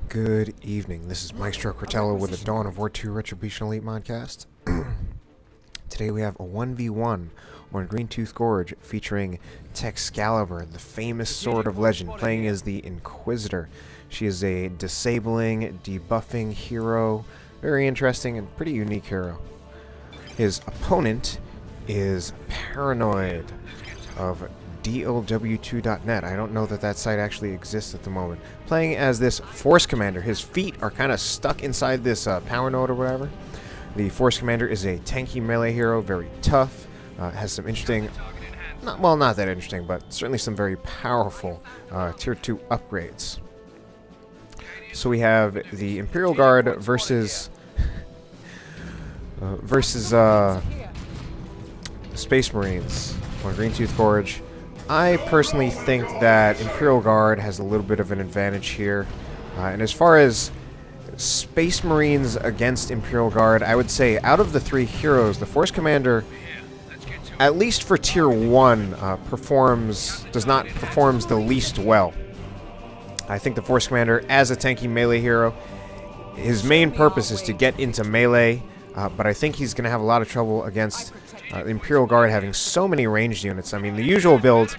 Good evening. This is Maestro Cortello with the Dawn of War 2 Retribution Elite Modcast. Today we have a 1v1 on Greentooth Gorge featuring Texcalibur, the famous sword of legend, playing as the Inquisitor. She is a disabling, debuffing hero. Very interesting and pretty unique hero. His opponent is Paranoid of DLW2.net. I don't know that that site actually exists at the moment. Playing as this Force Commander. His feet are kind of stuck inside this power node or whatever. The Force Commander is a tanky melee hero, very tough, has some interesting, not that interesting, but certainly some very powerful Tier 2 upgrades. So we have the Imperial Guard versus Space Marines on Greentooth Gorge. I personally think that Imperial Guard has a little bit of an advantage here. And as far as Space Marines against Imperial Guard, I would say out of the three heroes, the Force Commander, at least for Tier 1, performs the least well. I think the Force Commander, as a tanky melee hero, his main purpose is to get into melee, but I think he's going to have a lot of trouble against the Imperial Guard having so many ranged units. I mean, the usual build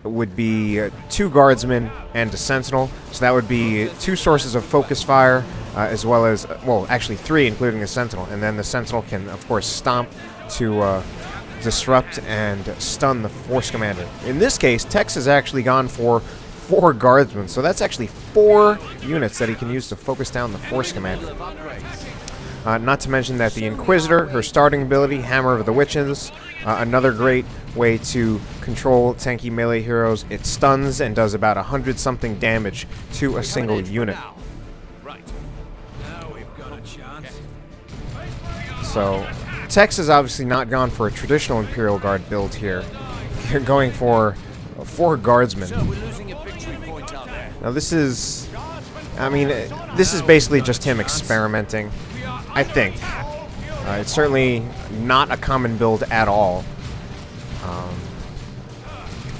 would be 2 Guardsmen and a Sentinel, so that would be 2 sources of focus fire, as well as, well, actually 3, including the Sentinel, and then the Sentinel can, of course, stomp to disrupt and stun the Force Commander. In this case, Tex has actually gone for 4 Guardsmen, so that's actually 4 units that he can use to focus down the Force Commander. Not to mention that the Inquisitor, her starting ability, Hammer of the Witches, another great way to control tanky melee heroes. It stuns and does about 100-something damage to a single unit. So, Tex has obviously not gone for a traditional Imperial Guard build here. You're going for 4 Guardsmen. Now this is, this is basically just him experimenting, I think. It's certainly not a common build at all.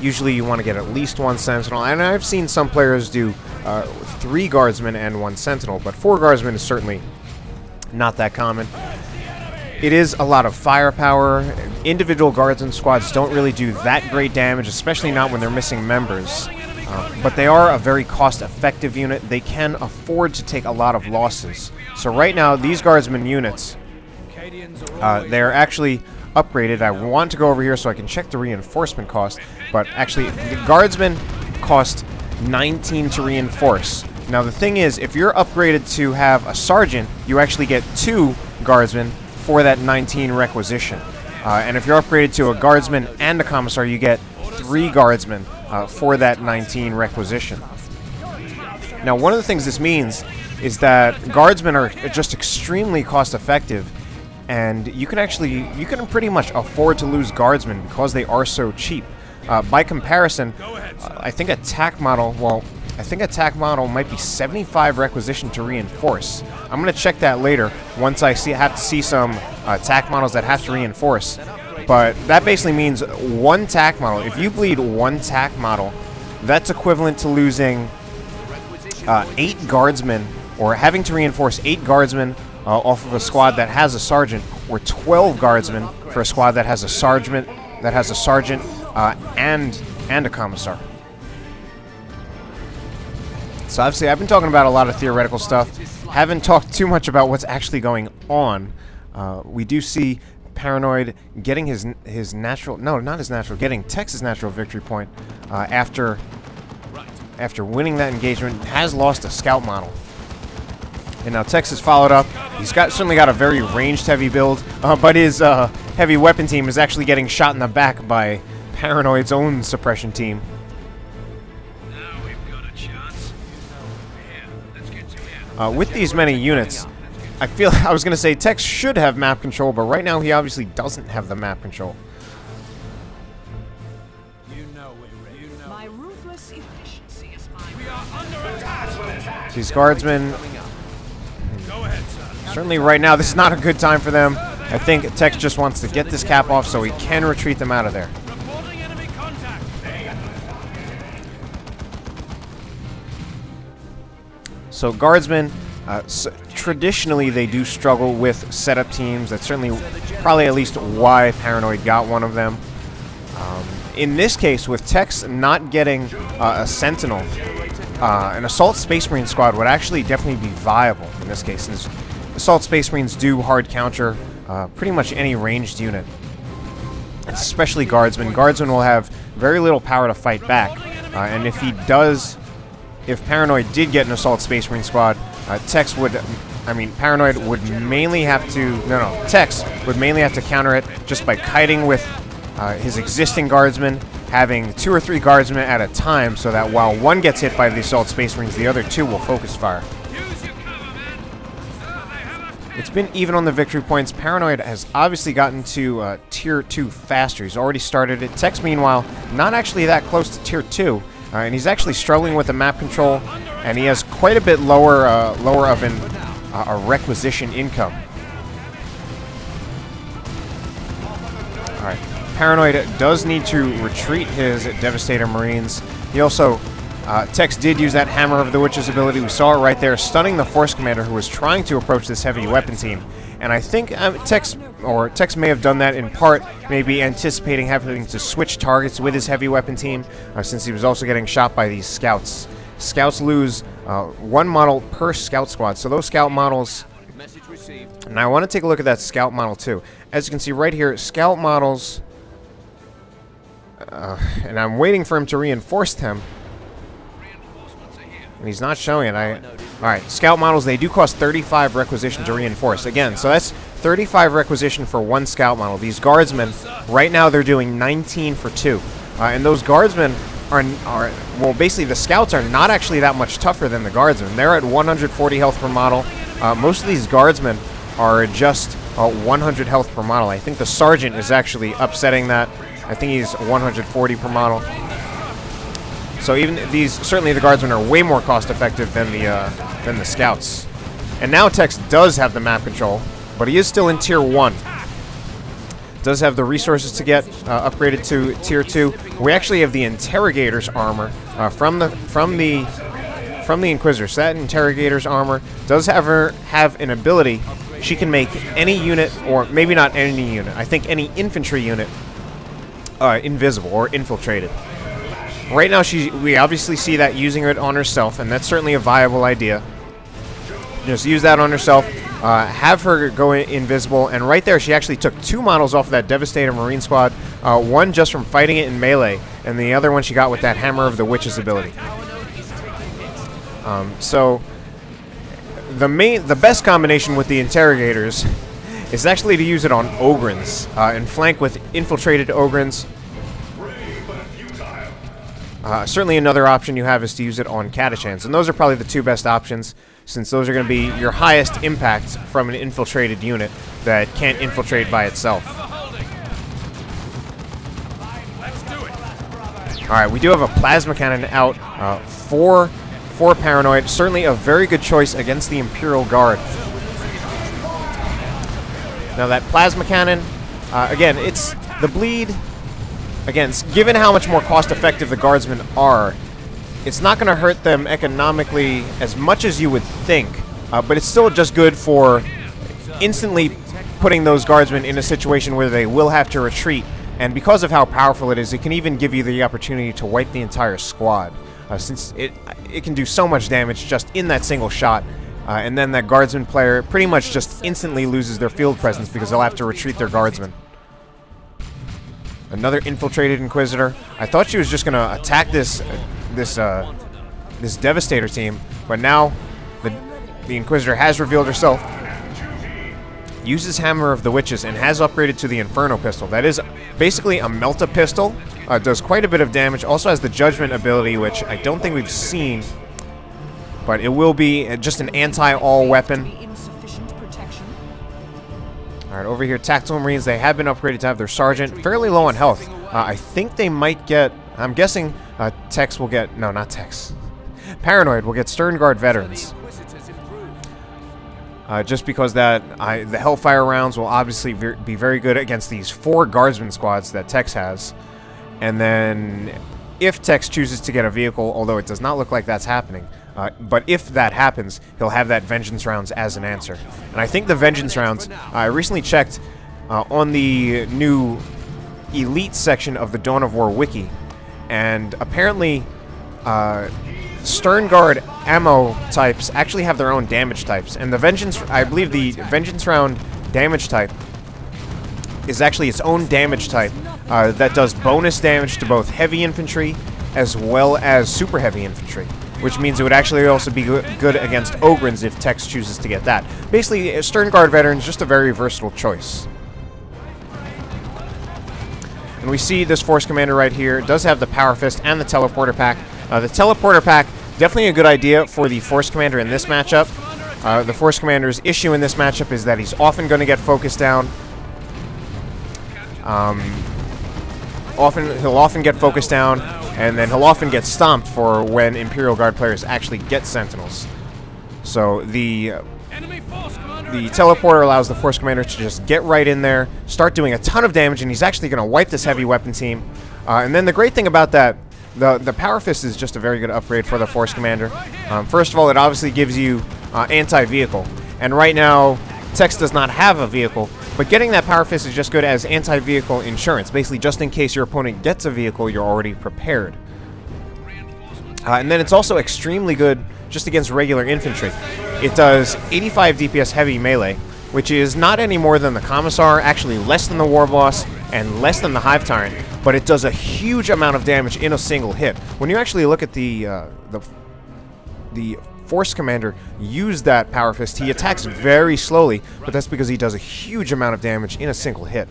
Usually you want to get at least 1 Sentinel, and I've seen some players do 3 Guardsmen and 1 Sentinel, but 4 Guardsmen is certainly not that common. It is a lot of firepower. Individual Guardsman squads don't really do that great damage, especially not when they're missing members. But they are a very cost-effective unit. They can afford to take a lot of losses. So right now, these Guardsman units, they're actually upgraded. I want to go over here so I can check the reinforcement cost, but actually, the Guardsmen cost 19 to reinforce. Now the thing is, if you're upgraded to have a Sergeant, you actually get 2 Guardsmen for that 19 requisition. And if you're upgraded to a Guardsman and a Commissar, you get 3 Guardsmen for that 19 requisition. Now, one of the things this means is that Guardsmen are just extremely cost-effective, and you can pretty much afford to lose Guardsmen because they are so cheap. By comparison, I think a TAC model, might be 75 requisition to reinforce. I'm going to check that later once I have to see some TAC models that have to reinforce. But that basically means 1 TAC model. If you bleed 1 TAC model, that's equivalent to losing 8 Guardsmen, or having to reinforce 8 Guardsmen off of a squad that has a Sergeant, or 12 Guardsmen for a squad that has a Sergeant, and a Commissar. So obviously, I've been talking about a lot of theoretical stuff. Haven't talked too much about what's actually going on. We do see Paranoid getting getting Tex's natural victory point after winning that engagement. Has lost a scout model, and now Tex has followed up. He's certainly got a very ranged-heavy build, but his heavy weapon team is actually getting shot in the back by Paranoid's own suppression team. With these many units, I was going to say Tex should have map control, but right now he obviously doesn't have the map control. These Guardsmen, certainly right now, this is not a good time for them. I think Tex just wants to get this cap off so he can retreat them out of there. So Guardsmen, traditionally they do struggle with setup teams. That's certainly probably at least why Paranoid got one of them. In this case, with Tex not getting a Sentinel, an Assault Space Marine squad would actually definitely be viable in this case, since Assault Space Marines do hard counter pretty much any ranged unit, especially Guardsmen. Guardsmen will have very little power to fight back, and if Paranoid did get an Assault Space Marine squad, Tex would, Paranoid would mainly have to, Tex would mainly have to counter it just by kiting with his existing Guardsmen, having 2 or 3 Guardsmen at a time, so that while one gets hit by the Assault Space Marines, the other 2 will focus fire. It's been even on the victory points. Paranoid has obviously gotten to Tier 2 faster. He's already started it. Tex, meanwhile, not actually that close to Tier 2, and he's actually struggling with the map control, and he has quite a bit lower of a requisition income. Alright. Paranoid does need to retreat his Devastator Marines. He also, Tex did use that Hammer of the Witch's ability. We saw it right there, stunning the Force Commander who was trying to approach this heavy weapon team. And I think Tex may have done that in part, maybe anticipating having to switch targets with his heavy weapon team, since he was also getting shot by these scouts. Scouts lose 1 model per scout squad, so those scout models... And I want to take a look at that scout model too. As you can see right here, scout models... and I'm waiting for him to reinforce them. And he's not showing it. Alright, scout models, they do cost 35 requisition to reinforce. Again, so that's 35 requisition for 1 scout model. These Guardsmen, right now they're doing 19 for 2. And those Guardsmen are, well, basically the Scouts are not actually that much tougher than the Guardsmen. They're at 140 health per model. Most of these Guardsmen are just 100 health per model. I think the Sergeant is actually upsetting that. I think he's 140 per model. So even these, certainly the Guardsmen are way more cost-effective than the Scouts. And now Tex does have the map control, but he is still in Tier 1. Does have the resources to get upgraded to Tier 2. We actually have the Interrogator's armor from the Inquisitor. So that Interrogator's armor does have an ability. She can make any unit, or maybe not any unit, I think any infantry unit, invisible or infiltrated. Right now, we obviously see that using it on herself, and that's certainly a viable idea. Just use that on herself, have her go invisible, and right there, she actually took 2 models off of that Devastator Marine squad. One just from fighting it in melee, and the other one she got with that Hammer of the Witch's ability. So the best combination with the Interrogators is actually to use it on Ogrins, and flank with infiltrated Ogrins. Certainly another option you have is to use it on Catachans, and those are probably the 2 best options, since those are going to be your highest impact from an infiltrated unit that can't infiltrate by itself. Alright, we do have a Plasma Cannon out for Paranoid. Certainly a very good choice against the Imperial Guard. Now that Plasma Cannon, again, it's the bleed. Again, given how much more cost-effective the Guardsmen are, it's not going to hurt them economically as much as you would think, but it's still just good for instantly putting those Guardsmen in a situation where they will have to retreat, and because of how powerful it is, it can even give you the opportunity to wipe the entire squad, since it can do so much damage just in that single shot, and then that Guardsman player pretty much just instantly loses their field presence because they'll have to retreat their Guardsmen. Another infiltrated Inquisitor. I thought she was just going to attack this Devastator team, but now the Inquisitor has revealed herself. Uses Hammer of the Witches and has upgraded to the Inferno pistol. That is basically a Melta pistol. Does quite a bit of damage. Also has the Judgment ability, which I don't think we've seen, but it will be just an anti-all weapon. Alright, over here, Tactical Marines, they have been upgraded to have their Sergeant. Fairly low on health. I think they might get... I'm guessing Tex will get... No, not Tex. Paranoid will get Stern Guard Veterans. Just because the Hellfire rounds will obviously be very good against these 4 Guardsman squads that Tex has. And then, if Tex chooses to get a vehicle, although it does not look like that's happening, But if that happens, he'll have that Vengeance Rounds as an answer. And I think the Vengeance Rounds, I recently checked on the new Elite section of the Dawn of War wiki, and apparently Stern Guard ammo types actually have their own damage types. And the Vengeance, I believe the Vengeance Round damage type is actually its own damage type that does bonus damage to both heavy infantry as well as super heavy infantry, which means it would actually also be good against Ogrins if Tex chooses to get that. Basically, Stern Guard Veteran's just a very versatile choice. And we see this Force Commander right here does have the Power Fist and the Teleporter Pack. The Teleporter Pack, definitely a good idea for the Force Commander in this matchup. The Force Commander's issue in this matchup is that he's often going to get focused down. He'll often get focused down, and then he'll often get stomped for when Imperial Guard players actually get Sentinels. So the Teleporter allows the Force Commander to just get right in there, start doing a ton of damage, and he's actually going to wipe this heavy weapon team. And then the great thing about that, the Power Fist is just a very good upgrade for the Force Commander. First of all, it obviously gives you anti-vehicle. And right now, Tex does not have a vehicle, but getting that Power Fist is just good as anti-vehicle insurance. Basically, just in case your opponent gets a vehicle, you're already prepared. And then it's also extremely good just against regular infantry. It does 85 DPS heavy melee, which is not any more than the Commissar, actually less than the War Boss, and less than the Hive Tyrant, but it does a huge amount of damage in a single hit. When you actually look at the Force Commander use that Power Fist, he attacks very slowly, but that's because he does a huge amount of damage in a single hit.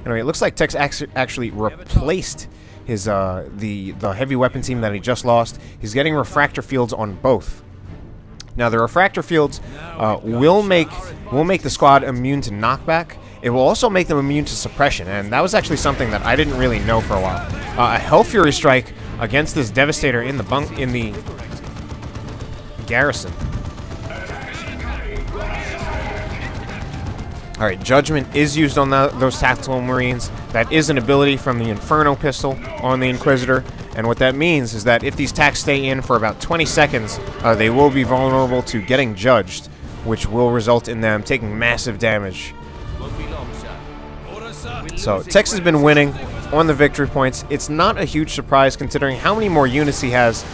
Anyway, it looks like Tex actually replaced his the heavy weapon team that he just lost. He's getting refractor fields on both. Now the refractor fields will make the squad immune to knockback. It will also make them immune to suppression, and that was actually something that I didn't really know for a while. A Hell Fury strike against this Devastator in the garrison. Alright, Judgment is used on those Tactical Marines. That is an ability from the Inferno pistol on the Inquisitor, and what that means is that if these tacks stay in for about 20 seconds, they will be vulnerable to getting judged, which will result in them taking massive damage. So, Tex has been winning on the victory points. It's not a huge surprise considering how many more units he has.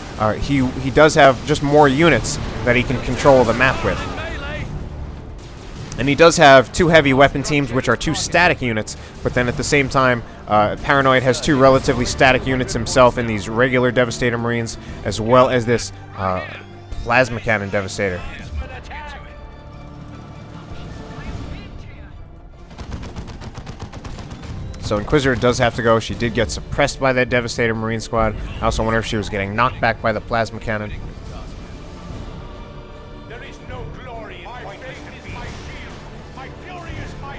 He does have just more units that he can control the map with. And he does have two heavy weapon teams, which are two static units, but then at the same time, Paranoid has two relatively static units himself in these regular Devastator Marines, as well as this Plasma Cannon Devastator. So Inquisitor does have to go. She did get suppressed by that Devastator Marine squad. I also wonder if she was getting knocked back by the Plasma Cannon.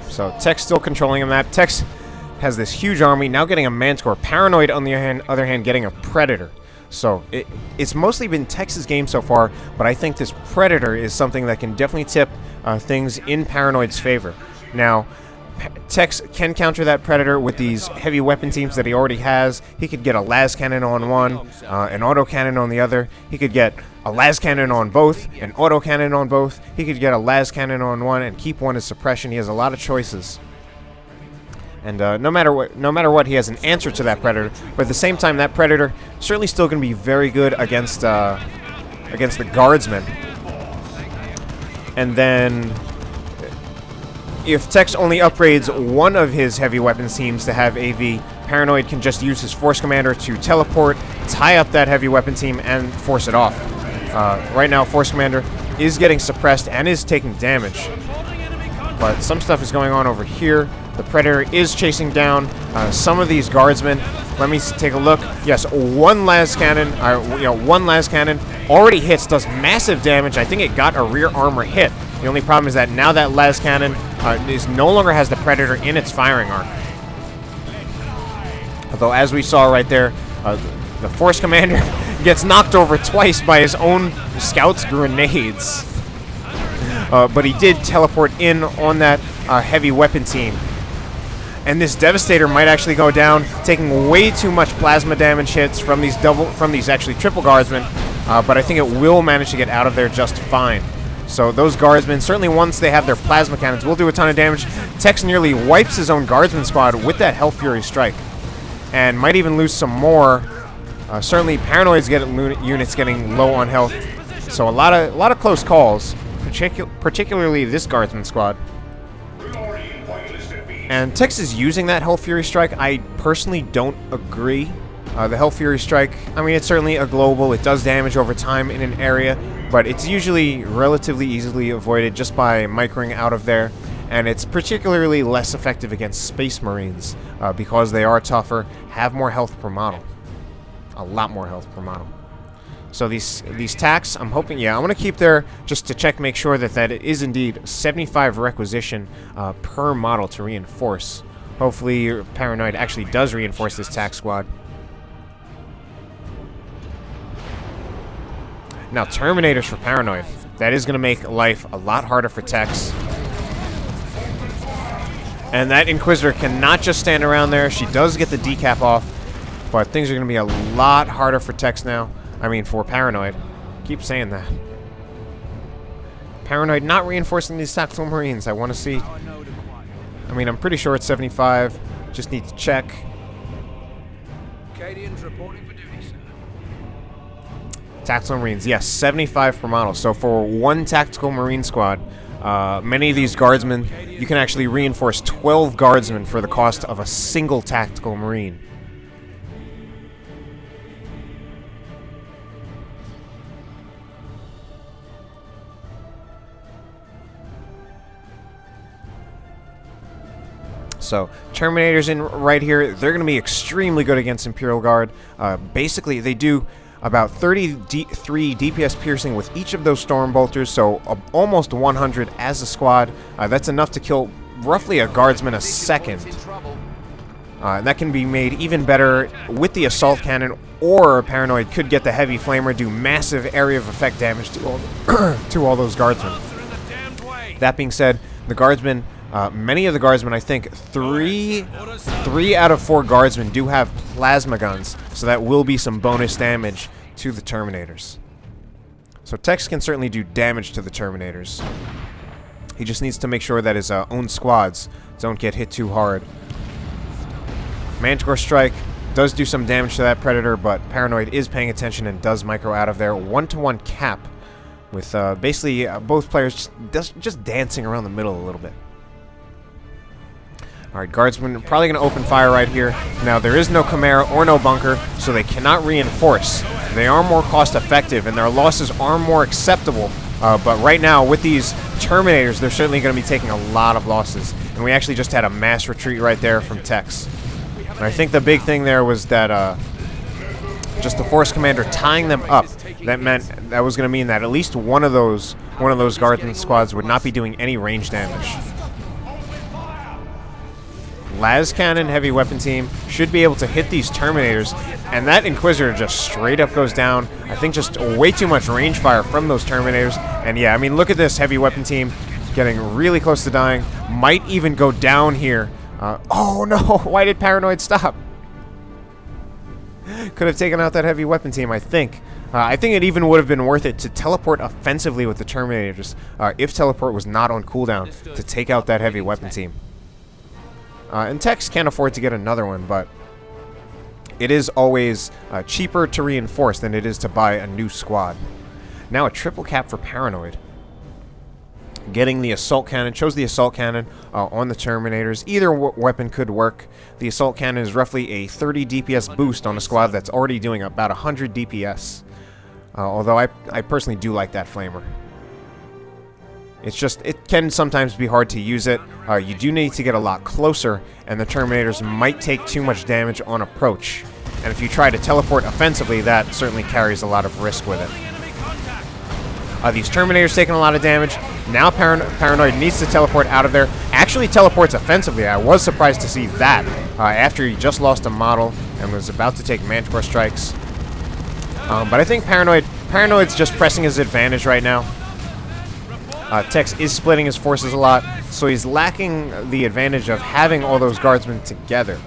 So Tex still controlling a map. Tex has this huge army, now getting a Manticore. Paranoid, on the other hand, getting a Predator. So it's mostly been Tex's game so far, but I think this Predator is something that can definitely tip things in Paranoid's favor. Now, Tex can counter that Predator with these heavy weapon teams that he already has. He could get a las cannon on one, an auto cannon on the other. He could get a las cannon on both, an auto cannon on both. He could get a las cannon on one and keep one as suppression. He has a lot of choices. And no matter what, he has an answer to that Predator. But at the same time, that Predator certainly still going to be very good against the Guardsmen. And then, if Tex only upgrades one of his heavy weapons teams to have AV, Paranoid can just use his Force Commander to teleport, tie up that heavy weapon team, and force it off. Right now, Force Commander is getting suppressed and is taking damage. But some stuff is going on over here. The Predator is chasing down some of these Guardsmen. Let me take a look. Yes, one las cannon, one las cannon already hits, does massive damage. I think it got a rear armor hit. The only problem is that now that las cannon no longer has the Predator in its firing arc. Although, as we saw right there, the Force Commander gets knocked over twice by his own Scout's grenades. But he did teleport in on that heavy weapon team. And this Devastator might actually go down, taking way too much plasma damage hits from these actually triple guardsmen. But I think it will manage to get out of there just fine. So those guardsmen, certainly once they have their plasma cannons, will do a ton of damage. Tex nearly wipes his own guardsman squad with that Hell Fury strike, and might even lose some more. Certainly, Paranoid's units getting low on health. So a lot of close calls, particularly this guardsman squad. And Tex is using that Hell Fury strike. I personally don't agree. The Hell Fury strike, I mean, it's certainly a global. It does damage over time in an area, but it's usually relatively easily avoided just by microing out of there. And it's particularly less effective against Space Marines because they are tougher, have more health per model. A lot more health per model. So these tacks, I'm hoping, yeah, I'm going to keep there just to check, make sure that it is indeed 75 requisition per model to reinforce. Hopefully Paranoid actually does reinforce this tack squad. Now, Terminators for Paranoid. That is going to make life a lot harder for Tex. And that Inquisitor cannot just stand around there. She does get the decap off, but things are going to be a lot harder for Tex now. I mean, for Paranoid. Keep saying that. Paranoid not reinforcing these tactical Marines. I want to see. I mean, I'm pretty sure it's 75. Just need to check. Cadians reporting for duty, sir. Tactical Marines, yes, 75 per model. So for one tactical Marine squad, many of these guardsmen, you can actually reinforce 12 guardsmen for the cost of a single tactical Marine. So, Terminators in right here, they're going to be extremely good against Imperial Guard. Basically, they do about 33 DPS piercing with each of those Storm Bolters, so almost 100 as a squad. That's enough to kill roughly a Guardsman a second. And that can be made even better with the Assault Cannon, or Paranoid could get the Heavy Flamer, do massive area of effect damage to all, to all those Guardsmen. That being said, the Guardsmen, many of the Guardsmen, I think three out of 4 Guardsmen do have plasma guns, so that will be some bonus damage to the Terminators. So Tex can certainly do damage to the Terminators. He just needs to make sure that his own squads don't get hit too hard. Manticore Strike does do some damage to that Predator, but Paranoid is paying attention and does micro out of there. 1-to-1 cap with basically both players just dancing around the middle a little bit. Alright, Guardsmen are probably going to open fire right here. Now, there is no Chimera or no bunker, so they cannot reinforce. They are more cost-effective, and their losses are more acceptable. But right now, with these Terminators, they're certainly going to be taking a lot of losses. And we actually just had a mass retreat right there from Tex. And I think the big thing there was that just the Force Commander tying them up. That was going to mean that at least one of those Guardsman squads would not be doing any range damage. Las Cannon Heavy Weapon Team should be able to hit these Terminators, and that Inquisitor just straight up goes down. I think just way too much range fire from those Terminators. And yeah, I mean, look at this Heavy Weapon Team getting really close to dying. Might even go down here. Oh no, why did Paranoid stop? Could have taken out that Heavy Weapon Team, I think. I think it even would have been worth it to teleport offensively with the Terminators if teleport was not on cooldown to take out that Heavy Weapon Team. And Tex can't afford to get another one, but it is always cheaper to reinforce than it is to buy a new squad. Now a triple cap for Paranoid. Getting the Assault Cannon, chose the Assault Cannon on the Terminators. Either weapon could work. The Assault Cannon is roughly a 30 DPS boost on a squad that's already doing about 100 DPS. Although I personally do like that Flamer. It's just, it can sometimes be hard to use it. You do need to get a lot closer, and the Terminators might take too much damage on approach. And if you try to teleport offensively, that certainly carries a lot of risk with it. These Terminators taking a lot of damage. Now Paranoid needs to teleport out of there. Actually teleports offensively. I was surprised to see that after he just lost a model and was about to take Manticore Strikes. But I think Paranoid's just pressing his advantage right now. Tex is splitting his forces a lot, so he's lacking the advantage of having all those guardsmen together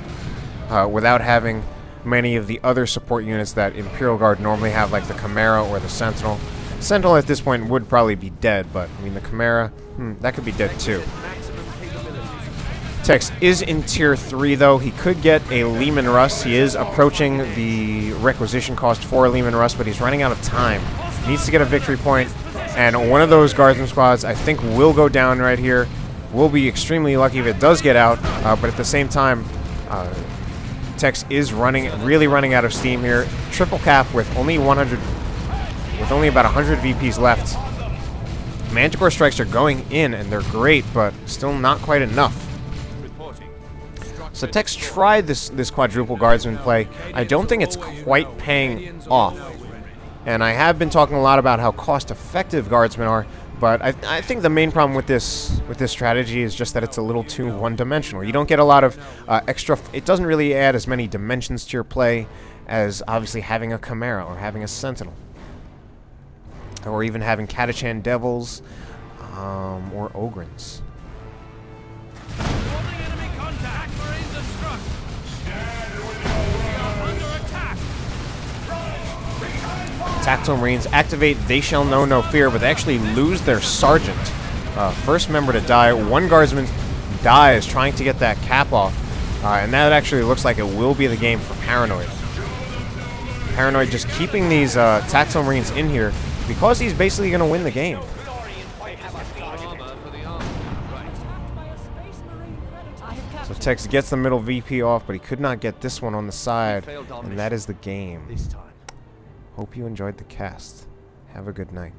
without having many of the other support units that Imperial Guard normally have, like the Chimera or the Sentinel. Sentinel at this point would probably be dead, but I mean the Chimera, that could be dead too. Tex is in tier 3 though. He could get a Lehman Russ. He is approaching the requisition cost for a Lehman Russ, but he's running out of time. He needs to get a victory point, and one of those guardsman squads I think will go down right here. We'll be extremely lucky if it does get out, but at the same time, Tex is really running out of steam here. Triple cap with only about 100 VPs left. Manticore strikes are going in, and they're great, but still not quite enough. So Tex tried this quadruple guardsman play. I don't think it's quite paying off. And I have been talking a lot about how cost-effective guardsmen are, but I think the main problem with this strategy is just that it's a little too one-dimensional. You don't get a lot of extra. It doesn't really add as many dimensions to your play as obviously having a Chimera or having a Sentinel, or even having Catachan Devils or Ogrins. Tactile Marines activate They Shall Know No Fear, but they actually lose their Sergeant. First member to die. One Guardsman dies trying to get that cap off, and that actually looks like it will be the game for Paranoid. Paranoid just keeping these Tactile Marines in here because he's basically going to win the game. So Tex gets the middle VP off, but he could not get this one on the side, and that is the game. Hope you enjoyed the cast. Have a good night.